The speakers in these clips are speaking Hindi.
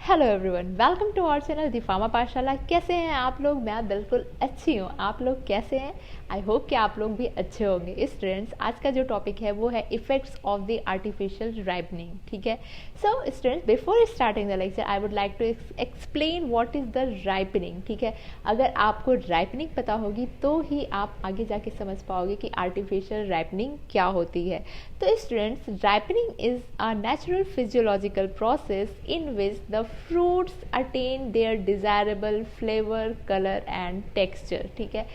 Hello everyone, welcome to our channel the pharma Pathshala. कैसे हैं आप लोग? मैं बिल्कुल अच्छी हूँ। आप लोग कैसे हैं? आई होप कि आप लोग भी अच्छे होंगे। स्टूडेंट्स, आज का जो टॉपिक है वो है effects of the artificial ripening. ठीक है। So students, before starting the lecture I would like to explain what is the ripening. ठीक है। अगर आपको राइपनिंग पता होगी तो ही आप आगे जाके समझ पाओगे कि आर्टिफिशियल राइपनिंग क्या होती है। तो students, ripening is a natural physiological process in which the fruits attain their desirable flavor, color and texture। ठीक है।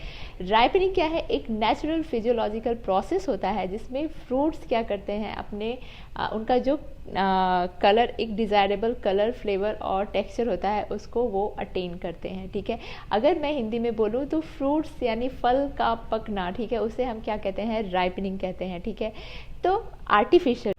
राइपनिंग क्या है? एक नेचुरल फिजियोलॉजिकल प्रोसेस होता है जिसमें फ्रूट्स क्या करते हैं, अपने उनका जो कलर, एक डिज़ायरेबल कलर, फ्लेवर और टेक्सचर होता है, उसको वो अटेन करते हैं। ठीक है। अगर मैं हिंदी में बोलूँ तो फ्रूट्स यानी फल का पकना, ठीक है, उसे हम क्या कहते हैं? राइपनिंग कहते हैं। ठीक है। तो आर्टिफिशियल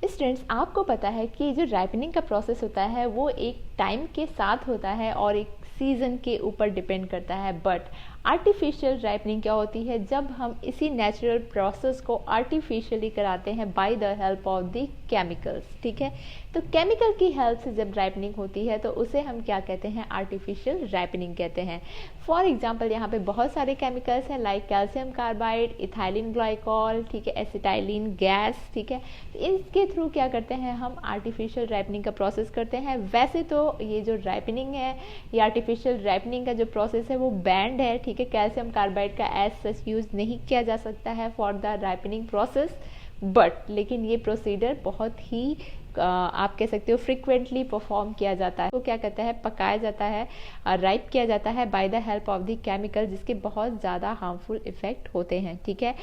स्टूडेंट्स, आपको पता है कि जो राइपनिंग का प्रोसेस होता है वो एक टाइम के साथ होता है और एक सीज़न के ऊपर डिपेंड करता है। बट आर्टिफिशियल राइपनिंग क्या होती है? जब हम इसी नेचुरल प्रोसेस को आर्टिफिशियली कराते हैं by the help of the chemicals. ठीक है। तो केमिकल की हेल्प से जब राइपनिंग होती है तो उसे हम क्या कहते हैं? आर्टिफिशियल राइपनिंग कहते हैं। फॉर एग्जाम्पल, यहाँ पे बहुत सारे केमिकल्स हैं, like calcium carbide, ethylene glycol, ठीक है, एसिटाइलिन गैस। ठीक है। तो इसके थ्रू क्या करते हैं? हम आर्टिफिशियल राइपनिंग का प्रोसेस करते हैं। वैसे तो ये जो राइपनिंग है, ये आर्टिफिशियल राइपनिंग का जो प्रोसेस है वो बैंड है। ठीक है। कैल्शियम कार्बाइड का एज सच यूज़ नहीं किया जा सकता है for the ripening process, but लेकिन ये प्रोसीजर बहुत ही आप कह सकते हो फ्रिक्वेंटली परफॉर्म किया जाता है। वो क्या कहता है? पकाया जाता है, राइप किया जाता है by the help of the chemical, जिसके बहुत ज़्यादा हार्मफुल इफेक्ट होते हैं। ठीक है।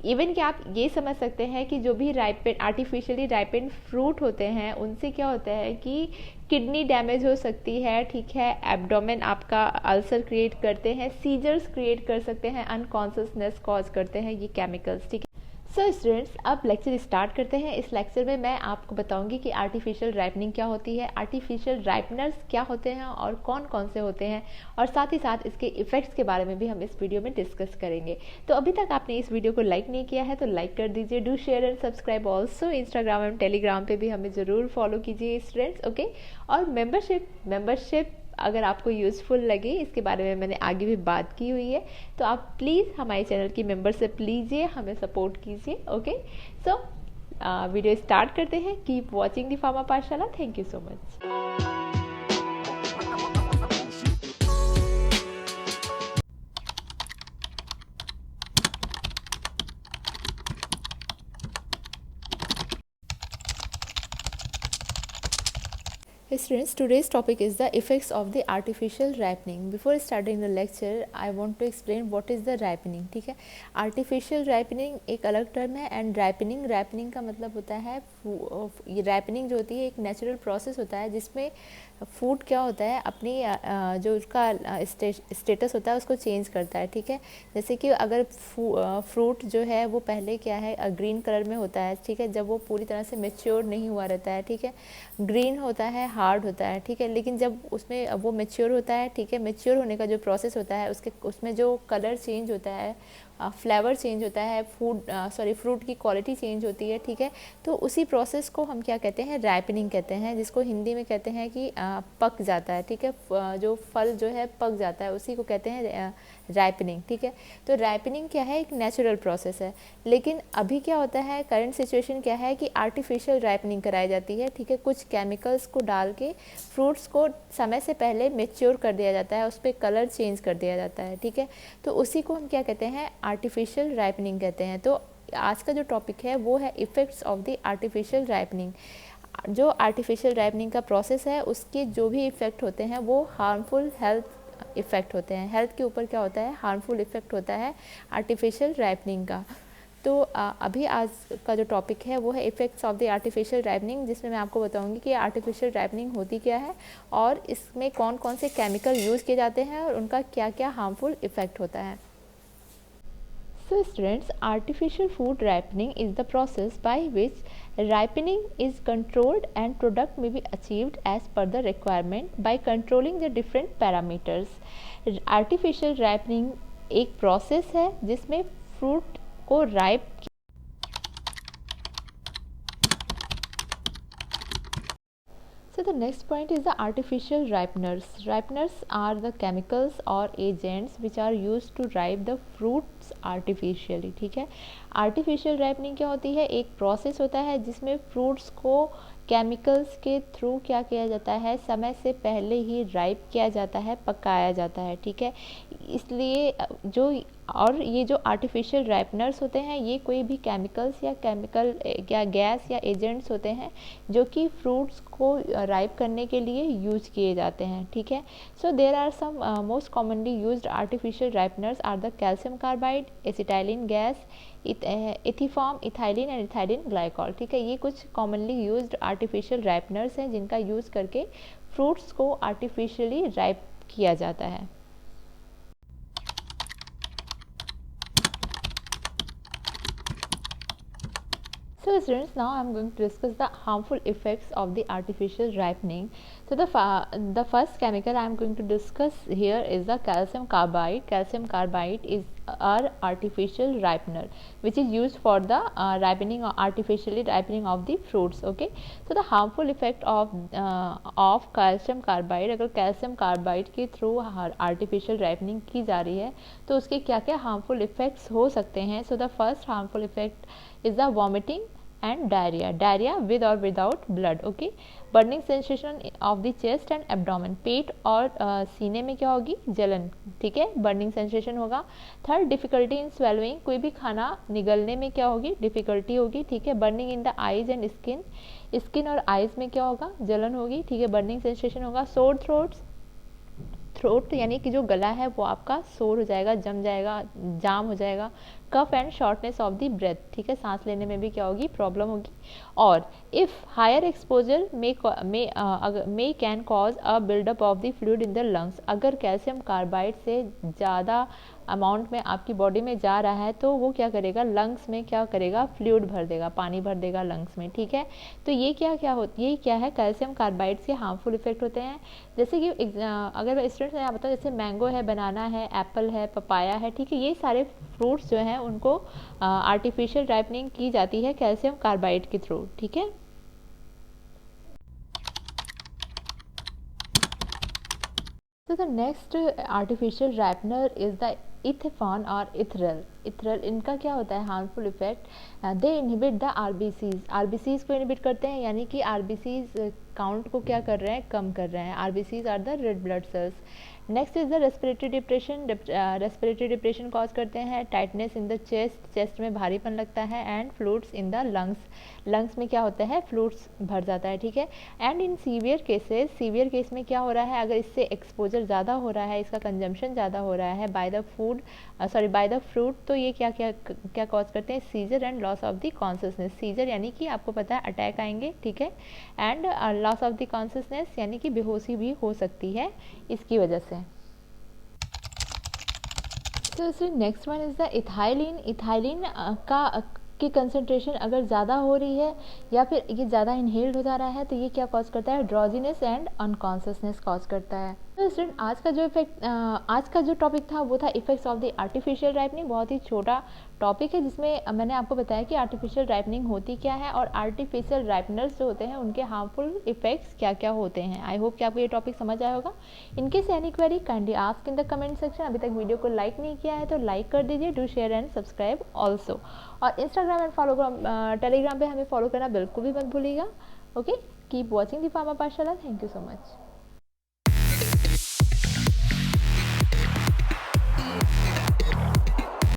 इवन कि आप ये समझ सकते हैं कि जो भी राइपेंड, आर्टिफिशियली राइपेंड फ्रूट होते हैं, उनसे क्या होता है कि किडनी डैमेज हो सकती है। ठीक है। एब्डोमेन आपका अल्सर क्रिएट करते हैं, सीजर्स क्रिएट कर सकते हैं, अनकॉन्शियसनेस कॉज करते हैं ये केमिकल्स। ठीक है। सो स्टूडेंट्स, अब लेक्चर स्टार्ट करते हैं। इस लेक्चर में मैं आपको बताऊंगी कि आर्टिफिशियल राइपनिंग क्या होती है, आर्टिफिशियल राइपनर्स क्या होते हैं और कौन कौन से होते हैं, और साथ ही साथ इसके इफेक्ट्स के बारे में भी हम इस वीडियो में डिस्कस करेंगे। तो अभी तक आपने इस वीडियो को लाइक नहीं किया है तो लाइक कर दीजिए। Do share and subscribe also. Instagram and Telegram पर भी हमें ज़रूर फॉलो कीजिए स्टूडेंट्स। ओके। और मेम्बरशिप अगर आपको यूज़फुल लगे, इसके बारे में मैंने आगे भी बात की हुई है, तो आप प्लीज़ हमारे चैनल की मेंबरशिप लीजिए, हमें सपोर्ट कीजिए। ओके। सो वीडियो स्टार्ट करते हैं। Keep watching the pharma Pathshala. Thank you so much. Students, today's topic is the effects of the artificial ripening. Before starting the lecture, I want to explain what is the ripening. ठीक है। artificial ripening एक अलग टर्म है, एंड राइपनिंग का मतलब होता है, ये राइपनिंग जो होती है एक नेचुरल प्रोसेस होता है जिसमें फूड क्या होता है, अपनी जो उसका स्टेटस होता है उसको चेंज करता है। ठीक है। जैसे कि अगर फ्रूट जो है वो पहले क्या है, ग्रीन कलर में होता है। ठीक है। जब वो पूरी तरह से मेच्योर नहीं हुआ रहता है, ठीक है, ग्रीन होता है, हार्ड होता है। ठीक है। लेकिन जब उसमें वो मेच्योर होता है, ठीक है, मेच्योर होने का जो प्रोसेस होता है उसमें जो कलर चेंज होता है, फ्लेवर चेंज होता है, फ्रूट की क्वालिटी चेंज होती है। ठीक है। तो उसी प्रोसेस को हम क्या कहते हैं? राइपनिंग कहते हैं, जिसको हिंदी में कहते हैं कि पक जाता है। ठीक है। जो फल जो है पक जाता है, उसी को कहते हैं राइपनिंग। ठीक है। तो राइपनिंग क्या है? एक नेचुरल प्रोसेस है। लेकिन अभी क्या होता है, करंट सिचुएशन क्या है कि आर्टिफिशियल राइपनिंग कराई जाती है। ठीक है। कुछ केमिकल्स को डाल के फ्रूट्स को समय से पहले मेच्योर कर दिया जाता है, उस पर कलर चेंज कर दिया जाता है। ठीक है। तो उसी को हम क्या कहते हैं? आर्टिफिशियल राइपनिंग कहते हैं। तो आज का जो टॉपिक है वो है effects of the artificial ripening. जो आर्टिफिशियल राइपनिंग का प्रोसेस है उसके जो भी इफ़ेक्ट होते हैं वो हार्मफुल हेल्थ इफ़ेक्ट होते हैं। हेल्थ के ऊपर क्या होता है? हार्मफुल इफ़ेक्ट होता है आर्टिफिशियल राइपनिंग का। तो अभी आज का जो टॉपिक है वो है effects of the artificial ripening, जिसमें मैं आपको बताऊंगी कि आर्टिफिशियल राइपनिंग होती क्या है और इसमें कौन कौन से केमिकल यूज़ किए जाते हैं और उनका क्या क्या हार्मफुल इफ़ेक्ट होता है। So students, artificial food ripening is the process by which ripening is controlled and product may be achieved as per the requirement by controlling the different parameters. Artificial ripening एक process है जिसमें fruit को ripe So the next point is the artificial ripeners. Ripeners are the chemicals or agents which are used to ripe the fruits artificially. ठीक है, artificial ripening क्या होती है, एक प्रोसेस होता है जिसमें फ्रूट्स को केमिकल्स के थ्रू क्या किया जाता है, समय से पहले ही राइप किया जाता है, पकाया जाता है। ठीक है, इसलिए जो और ये जो आर्टिफिशियल राइपनर्स होते हैं ये कोई भी केमिकल्स या केमिकल या गैस या एजेंट्स होते हैं जो कि फ्रूट्स को राइप करने के लिए यूज किए जाते हैं। ठीक है, so there are some most commonly used artificial ripeners are the calcium carbide, acetylene gas, ethephon, ethylene and ethylene glycol. ठीक है, ये कुछ कॉमनली यूज्ड आर्टिफिशियल राइपनर्स हैं जिनका यूज़ करके फ्रूट्स को आर्टिफिशियली राइप किया जाता है। So students, now I am going to discuss the harmful effects of the artificial ripening. So the first chemical I am going to discuss here is the calcium carbide. Calcium carbide is our artificial ripener which is used for the ripening or artificially ripening of the fruits. Okay, so the harmful effect of calcium carbide, अगर calcium carbide के through artificial ripening की जा रही है तो उसके क्या क्या harmful effects हो सकते हैं. So the first harmful effect is the vomiting and diarrhea with or without blood. Okay, burning sensation of the chest and abdomen, पेट और सीने में क्या होगी, जलन. ठीक है, बर्निंग सेंसेशन होगा. थर्ड, डिफिकल्टी इन स्वेलोइंग, कोई भी खाना निगलने में क्या होगी, डिफिकल्टी होगी. ठीक है, burning in the eyes and skin, skin और आईज में क्या होगा, जलन होगी. ठीक है, बर्निंग सेंसेशन होगा. सोर थ्रोट्स, थ्रोट यानी कि जो गला है वो आपका सोर हो जाएगा, जम जाएगा, जाम हो जाएगा. Cough and shortness of the breath. ठीक है, सांस लेने में भी क्या होगी, प्रॉब्लम होगी. और if higher exposure may can cause a buildup of the fluid in the lungs, अगर कैल्शियम कार्बाइड से ज़्यादा अमाउंट में आपकी बॉडी में जा रहा है तो वो क्या करेगा, लंग्स में क्या करेगा, फ्लूइड भर देगा, पानी भर देगा लंग्स में. ठीक है, तो ये क्या है, कैल्शियम कार्बाइड के हार्मफुल इफेक्ट होते हैं. जैसे कि अगर स्टूडेंट्स मैं बताऊँ, जैसे मैंगो है, बनाना है, एप्पल है, पपाया है. ठीक है, ये सारे फ्रूट्स जो हैं उनको आर्टिफिशियल राइपनिंग की जाती है कैल्शियम कार्बाइड के थ्रू. ठीक है, तो the next artificial ripener is the ethephon और इथरल. इनका क्या होता है harmful effect, they inhibit the RBCs को इनहिबिट करते हैं, यानी कि आरबीसीज काउंट को क्या कर रहे हैं, कम कर रहे हैं. RBCs are the red blood cells. Next is the respiratory depression. Respiratory depression cause करते हैं टाइटनेस इन द चेस्ट में भारीपन लगता है, and fluids in the lungs में क्या होता है, फ्लूइड्स भर जाता है. ठीक है, एंड इन सीवियर केस में क्या हो रहा है, अगर इससे एक्सपोजर ज़्यादा हो रहा है, इसका कंजम्पशन ज़्यादा हो रहा है बाय द फ्रूट, तो ये क्या कॉज करते हैं, seizure and loss of the consciousness. Seizure यानी कि आपको पता है अटैक आएंगे. ठीक है, and loss of the consciousness यानी कि बेहोशी भी हो सकती है इसकी वजह से. तो next one is the ethylene. Ethylene की कंसनट्रेशन अगर ज़्यादा हो रही है या फिर ये ज़्यादा इनहेल्ड हो जा रहा है तो ये क्या कॉज करता है, ड्रॉजीनेस एंड अनकॉन्शियसनेस कॉज करता है. तो स्टूडेंट आज का जो टॉपिक था वो था effects of the artificial ripening. बहुत ही छोटा टॉपिक है जिसमें मैंने आपको बताया कि आर्टिफिशियल राइपनिंग होती क्या है और आर्टिफिशियल राइपनर्स जो होते हैं उनके हार्मफुल इफेक्ट्स क्या क्या होते हैं. आई होप कि आपको ये टॉपिक समझ आया होगा. In case any query kindly ask in the comment section. अभी तक वीडियो को लाइक नहीं किया है तो लाइक कर दीजिए. Do share and subscribe also. और इंस्टाग्राम एंड टेलीग्राम पे हमें फॉलो करना बिल्कुल भी मत भूलिएगा. Okay, keep watching the pharma Pathshala. Thank you so much.